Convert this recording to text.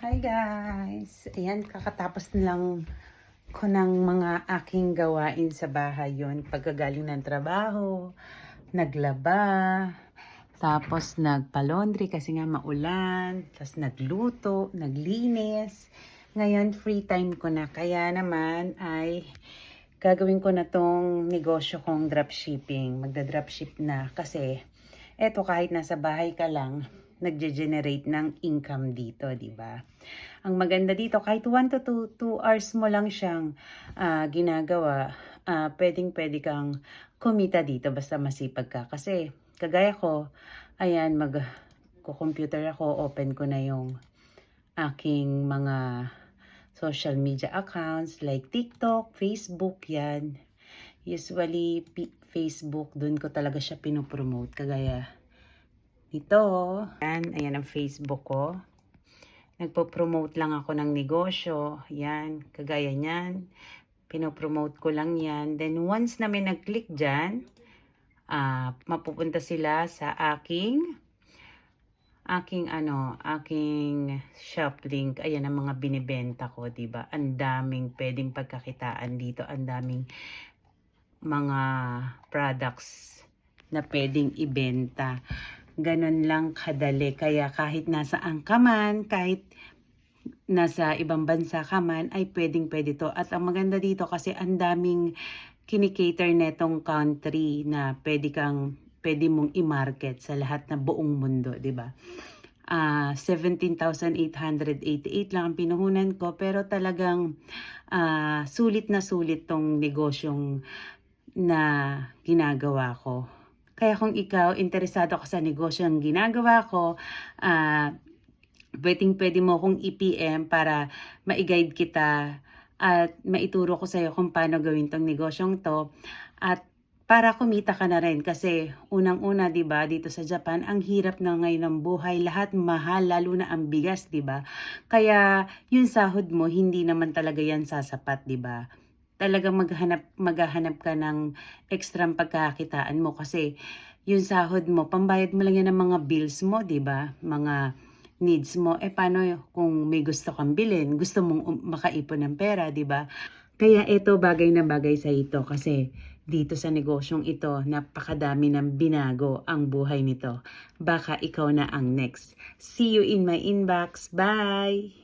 Hi guys! Ayan, kakatapos lang ko ng mga aking gawain sa bahay yun. Pagkagaling ng trabaho, naglaba, tapos nagpa-laundry kasi nga maulan, tapos nagluto, naglinis. Ngayon, free time ko na. Kaya naman ay gagawin ko na tong negosyo kong dropshipping. Magda-dropship na kasi eto kahit nasa bahay ka lang, nagge-generate ng income dito, di ba? Ang maganda dito, kahit 1 to 2 hours mo lang siyang ginagawa, pwedeng-pwede kang kumita dito basta masipag ka. Kasi, kagaya ko, ayan, mag-computer ako, open ko na yung aking mga social media accounts like TikTok, Facebook, yan. Usually, Facebook, dun ko talaga siya pinopromote. Kagaya ito, ayan ang Facebook ko. Nagpo-promote lang ako ng negosyo. Yan, kagaya niyan. Pinopromote ko lang yan. Then once na may nag-click dyan, mapupunta sila sa aking shop link. Ayan ang mga binibenta ko, diba? Ang daming pwedeng pagkakitaan dito. Ang daming mga products na pwedeng ibenta. Ganon lang kadali. Kaya kahit nasaan ka man, kahit nasa ibang bansa ka man, ay pwedeng-pwede to. At ang maganda dito kasi ang daming kinikater netong country na pwede mong i-market sa lahat na buong mundo, di ba? 17,888 lang ang pinuhunan ko, pero talagang sulit na sulit tong negosyong na ginagawa ko. Kaya kung ikaw, interesado ka sa negosyo ang ginagawa ko, pwede mo akong i-PM para ma-guide kita at maituro ko sa'yo kung paano gawin tong negosyong to. At para kumita ka na rin kasi unang-una, 'di ba, dito sa Japan, ang hirap na ngayon ng buhay, lahat mahal, lalo na ang bigas, 'di ba? Kaya yung sahod mo hindi naman talaga yan sasapat, 'di ba? Talagang maghahanap ka ng extra pagkakitaan mo kasi yung sahod mo, pambayad mo lang yan ng mga bills mo, 'di ba? Mga needs mo. Paano kung may gusto kang bilhin, gusto mong makaipon ng pera, 'di ba? Kaya ito bagay na bagay sa ito kasi dito sa negosyong ito, napakadami ng binago ang buhay nito. Baka ikaw na ang next. See you in my inbox. Bye!